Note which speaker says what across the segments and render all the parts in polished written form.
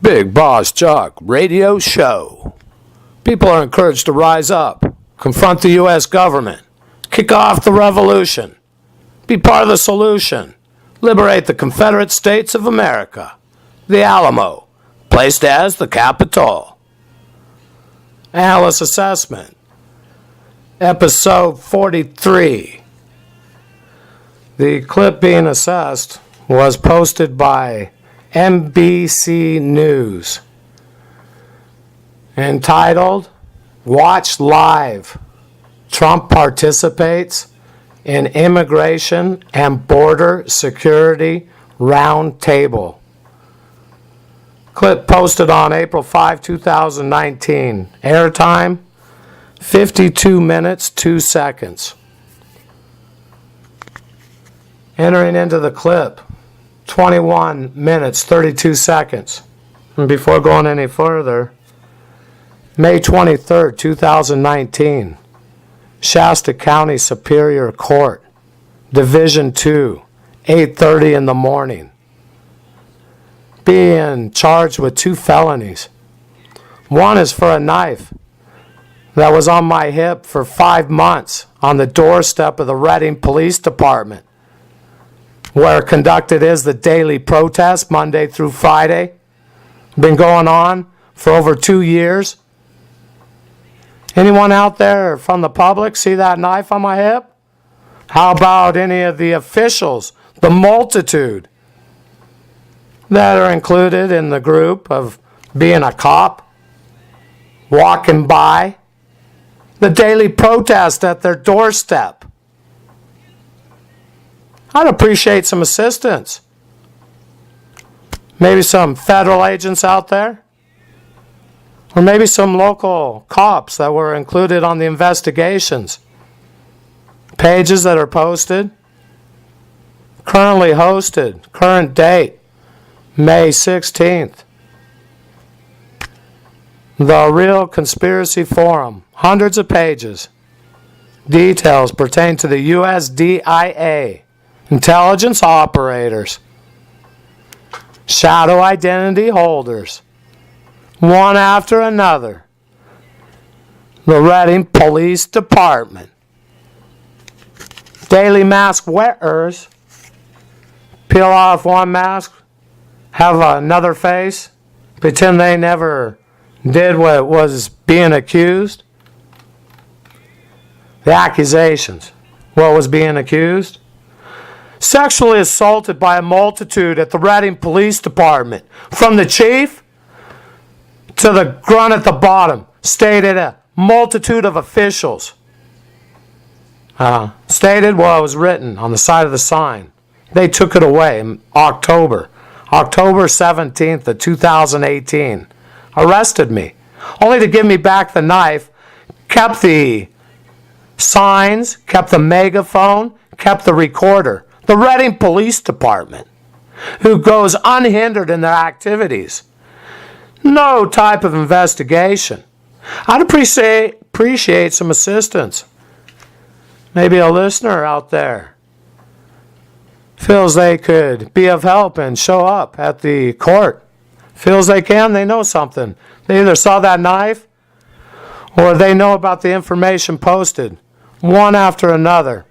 Speaker 1: Bigbossjock radio show. People are encouraged to rise up, confront the U.S. government, kick off the revolution, be part of the solution, liberate the Confederate States of America, the Alamo, placed as the capital. Analyst assessment, episode 43. The clip being assessed was posted by NBC News, entitled, "Watch Live, Trump Participates in Immigration and Border Security Roundtable." Clip posted on April 5, 2019. Airtime, 52 minutes, 2 seconds. Entering into the clip, 21 minutes, 32 seconds. And before going any further, May 23rd, 2019, Shasta County Superior Court, Division 2, 8:30 in the morning. Being charged with 2 felonies. One is for a knife that was on my hip for 5 months on the doorstep of the Reading Police Department, where conducted is the daily protest Monday through Friday. Been going on for over 2 years. Anyone out there from the public see that knife on my hip? How about any of the officials, the multitude that are included in the group of being a cop, walking by, the daily protest at their doorstep? I'd appreciate some assistance. Maybe some federal agents out there, or maybe some local cops that were included on the investigations. Pages that are posted, currently hosted, current date, May 16th. The Real Conspiracy Forum, hundreds of pages. Details pertain to the USDIA, intelligence operators, shadow identity holders, one after another. The Reading Police Department, daily mask wearers, peel off one mask, have another face, pretend they never did what was being accused. The accusations, what was being accused? Sexually assaulted by a multitude at the Reading Police Department, from the chief to the grunt at the bottom, stated a multitude of officials. Stated what was written on the side of the sign. They took it away in October 17th of 2018. Arrested me, only to give me back the knife, kept the signs, kept the megaphone, kept the recorder. The Reading Police Department, who goes unhindered in their activities. No type of investigation. I'd appreciate some assistance. Maybe a listener out there feels they could be of help and show up at the court. Feels they can, they know something. They either saw that knife or they know about the information posted, one after another.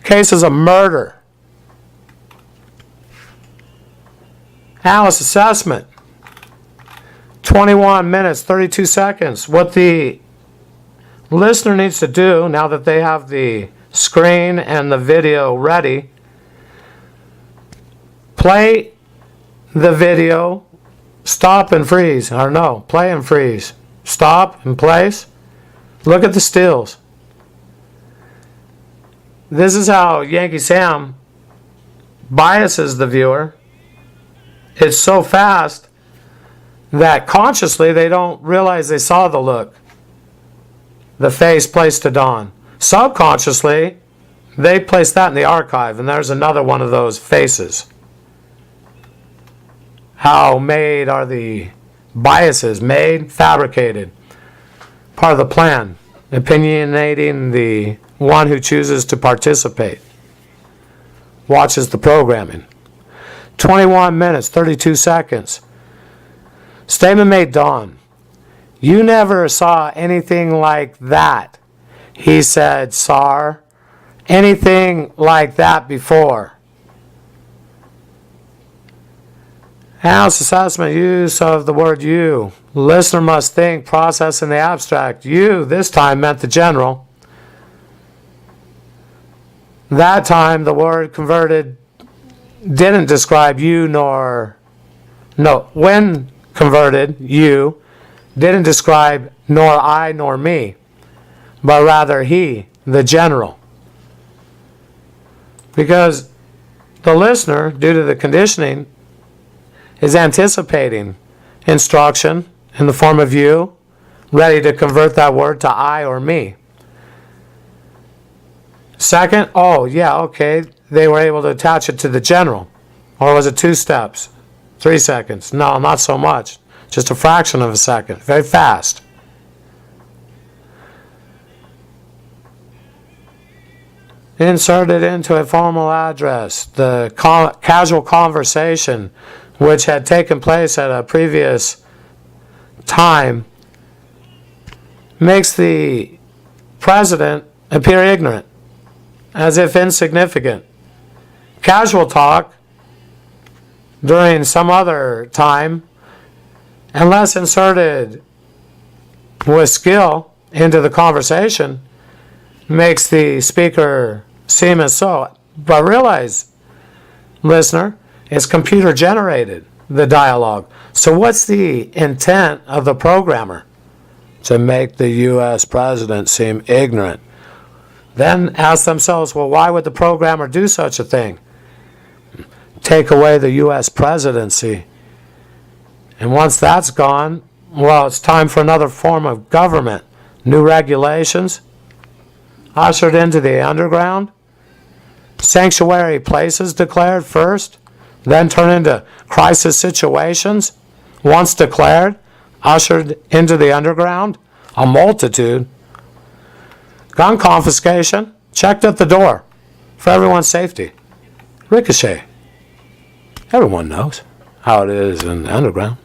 Speaker 1: Cases of murder. Analyst assessment, 21 minutes, 32 seconds. What the listener needs to do, now that they have the screen and the video ready, play the video, stop and freeze, or no, play and freeze. Stop and place. Look at the stills. This is how Yankee Sam biases the viewer. It's so fast that consciously they don't realize they saw the look, the face placed to dawn. Subconsciously, they place that in the archive, and there's another one of those faces. How made are the biases? Made, fabricated. Part of the plan. Opinionating the one who chooses to participate. Watches the programming. 21 minutes, 32 seconds. Statement made dawn. You never saw anything like that. He said, Sar, anything like that before. Analyst assessment, use of the word you. Listener must think, process in the abstract. You, this time, meant the general. That time, the word converted didn't describe you when converted, you didn't describe nor I nor me, but rather he, the general. Because the listener, due to the conditioning, is anticipating instruction in the form of you, ready to convert that word to I or me. Second, they were able to attach it to the general. Or was it 2 steps? 3 seconds? No, not so much. Just a fraction of a second. Very fast. Inserted into a formal address. The casual conversation which had taken place at a previous time makes the president appear ignorant, as if insignificant. Casual talk during some other time, unless inserted with skill into the conversation, makes the speaker seem as so. But realize, listener, it's computer generated, the dialogue. So what's the intent of the programmer? To make the U.S. president seem ignorant. Then ask themselves, well, why would the programmer do such a thing? Take away the U.S. presidency. And once that's gone, well, it's time for another form of government. New regulations, ushered into the underground, sanctuary places declared first, then turn into crisis situations, once declared, ushered into the underground, a multitude. Gun confiscation, checked at the door for everyone's safety. Ricochet. Everyone knows how it is in the underground.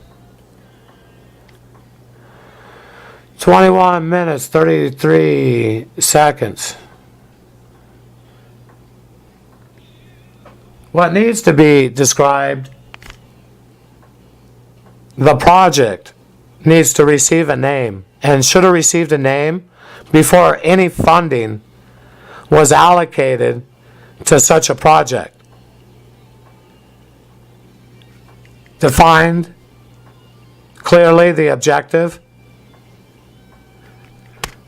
Speaker 1: 21 minutes, 33 seconds. What needs to be described, the project needs to receive a name, and should have received a name before any funding was allocated to such a project. Defined clearly the objective.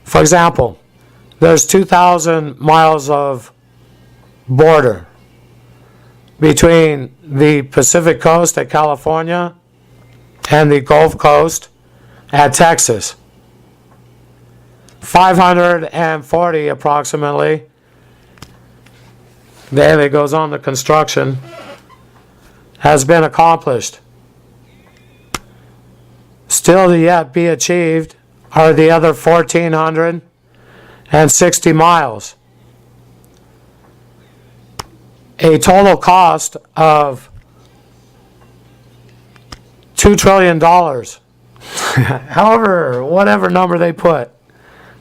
Speaker 1: For example, there's 2,000 miles of border between the Pacific coast at California and the Gulf Coast at Texas. 540 approximately daily goes on the construction has been accomplished. Still to yet be achieved are the other 1,460 miles. A total cost of $2 trillion. However, whatever number they put.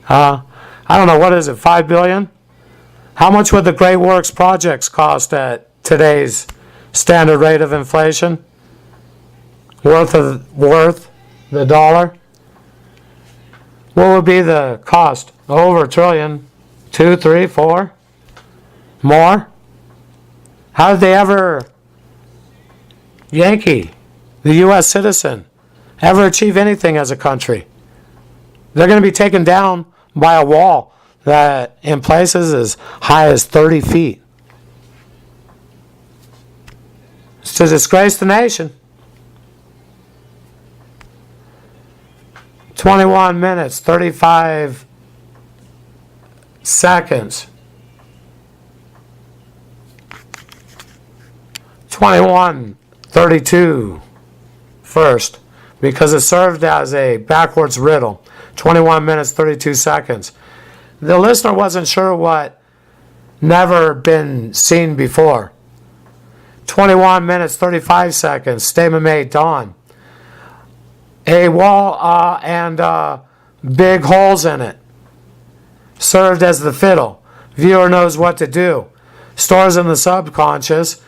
Speaker 1: I don't know, what is it, $5 billion? How much would the Great Works projects cost at today's standard rate of inflation? Worth the dollar? What would be the cost? Over $1 trillion. 2, 3, 4? More? How did they ever, Yankee, the U.S. citizen, ever achieve anything as a country? They're going to be taken down by a wall that in places as high as 30 feet. It's to disgrace the nation. 21 minutes, 35 seconds. 21:32 first, because it served as a backwards riddle. 21 minutes, 32 seconds. The listener wasn't sure what never been seen before. 21 minutes, 35 seconds. Statement made, dawn. A wall and big holes in it. Served as the fiddle. Viewer knows what to do. Stores in the subconscious.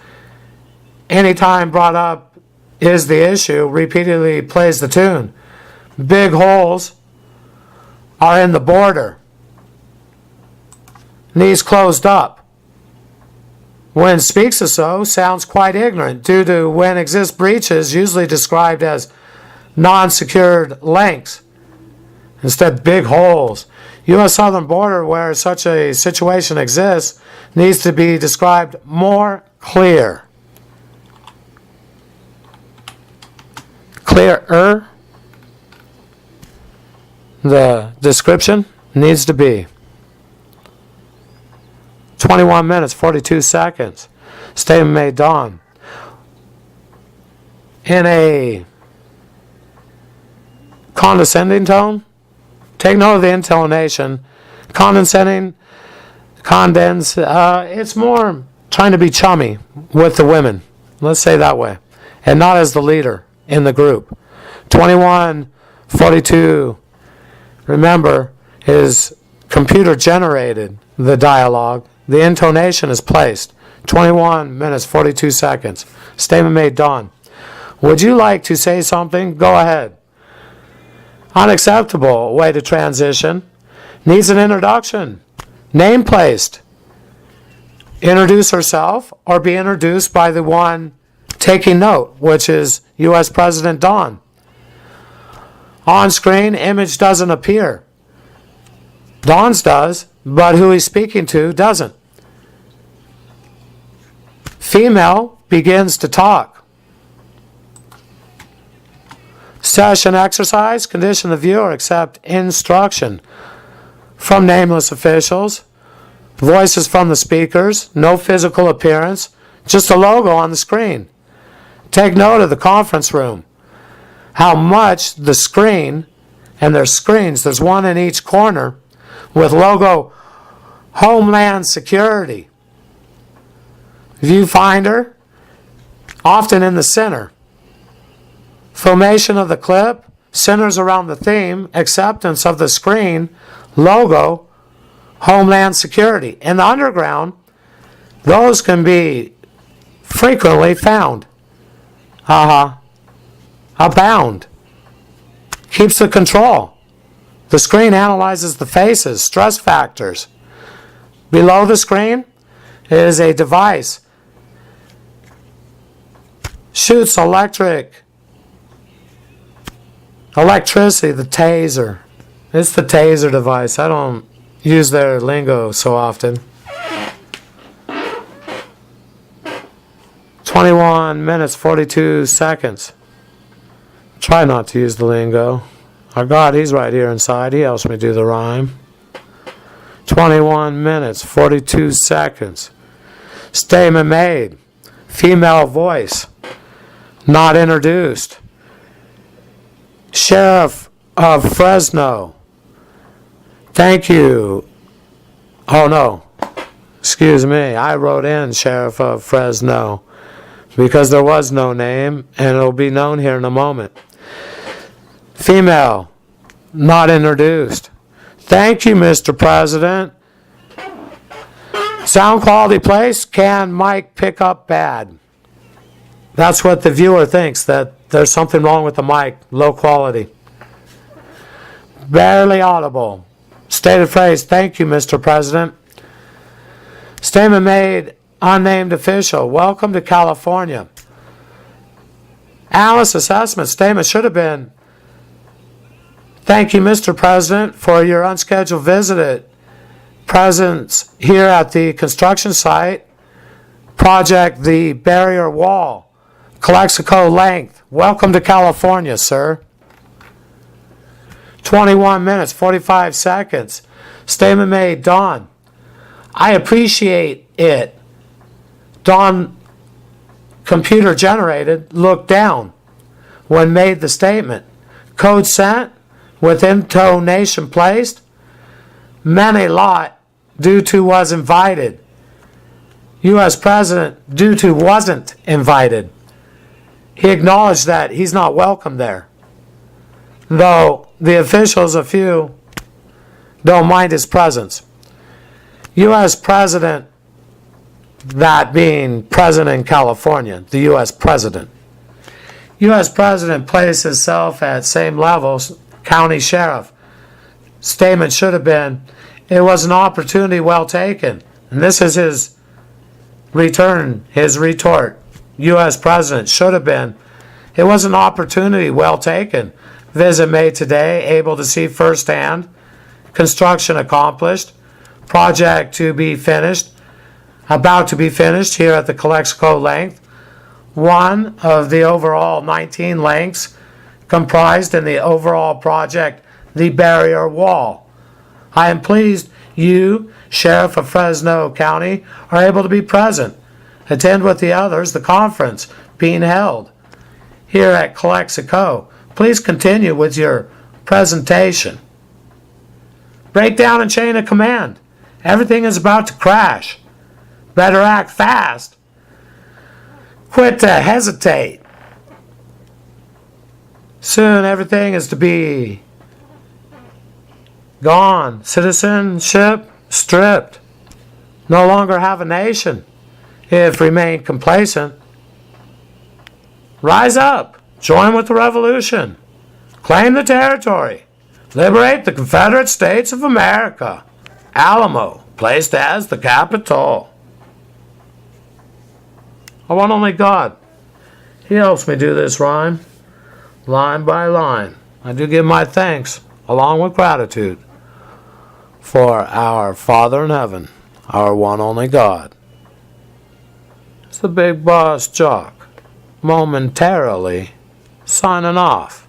Speaker 1: Anytime brought up is the issue, repeatedly plays the tune. Big holes are in the border. Knees closed up. When speaks of so, sounds quite ignorant due to when exist breaches, usually described as non-secured lengths. Instead, big holes. U.S. southern border where such a situation exists needs to be described more clear. Clearer. The description needs to be 21 minutes, 42 seconds. Statement made dawn. In a condescending tone. Take note of the intonation. Condescending, it's more trying to be chummy with the women. Let's say that way. And not as the leader in the group. 21:42. Remember, is computer generated the dialogue. The intonation is placed. 21 minutes, 42 seconds. Statement made dawn. Would you like to say something? Go ahead. Unacceptable way to transition. Needs an introduction. Name placed. Introduce herself or be introduced by the one taking note, which is U.S. President Dawn. On screen, image doesn't appear. Dawn's does, but who he's speaking to doesn't. Female begins to talk. Session exercise, condition the viewer accept instruction from nameless officials, voices from the speakers, no physical appearance, just a logo on the screen. Take note of the conference room, how much the screen, and there's screens, there's one in each corner, with logo Homeland Security. Viewfinder, often in the center. Formation of the clip centers around the theme, acceptance of the screen, logo, Homeland Security. In the underground, those can be frequently found. Abound. Keeps the control. The screen analyzes the faces, stress factors. Below the screen is a device. Shoots electricity, the taser. It's the taser device. I don't use their lingo so often. 21 minutes, 42 seconds. Try not to use the lingo. Our God, He's right here inside. He helps me do the rhyme. 21 minutes, 42 seconds. Statement made. Female voice. Not introduced. Sheriff of Fresno. Thank you. Oh no. Excuse me. I wrote in Sheriff of Fresno because there was no name and it'll be known here in a moment. Female. Not introduced. Thank you, Mr. President. Sound quality placed. Can mic pick up bad? That's what the viewer thinks, that there's something wrong with the mic, low quality. Barely audible. Stated phrase, thank you, Mr. President. Statement made, unnamed official. Welcome to California. Analyst assessment statement should have been, thank you, Mr. President, for your unscheduled presence here at the construction site. Project the barrier wall. Calexico length. Welcome to California, sir. 21 minutes, 45 seconds. Statement made, Dawn. I appreciate it. Dawn, computer generated, looked down when made the statement. Code sent with intonation placed. Many lot due to was invited. U.S. President due to wasn't invited. He acknowledged that he's not welcome there. though the officials, a few, don't mind his presence. U.S. President, that being President in California, the U.S. President. U.S. President placed himself at same levels, county sheriff. Statement should have been, it was an opportunity well taken. And this is his return, his retort. U.S. President should have been, it was an opportunity well taken. Visit made today, able to see firsthand. Construction accomplished. Project to be finished. About to be finished here at the Calexico length. One of the overall 19 lengths comprised in the overall project the barrier wall. I am pleased you, Sheriff of Fresno County, are able to be present. Attend with the others the conference being held here at Calexico. Please continue with your presentation. Breakdown and chain of command. Everything is about to crash. Better act fast. Quit to hesitate. Soon everything is to be gone. Citizenship stripped. No longer have a nation if remain complacent. Rise up. Join with the revolution. Claim the territory. Liberate the Confederate States of America. Alamo, placed as the capital. I want only God. He helps me do this rhyme, line by line. I do give my thanks, along with gratitude, for our Father in heaven, our one only God. It's the Bigbossjock, momentarily signing off.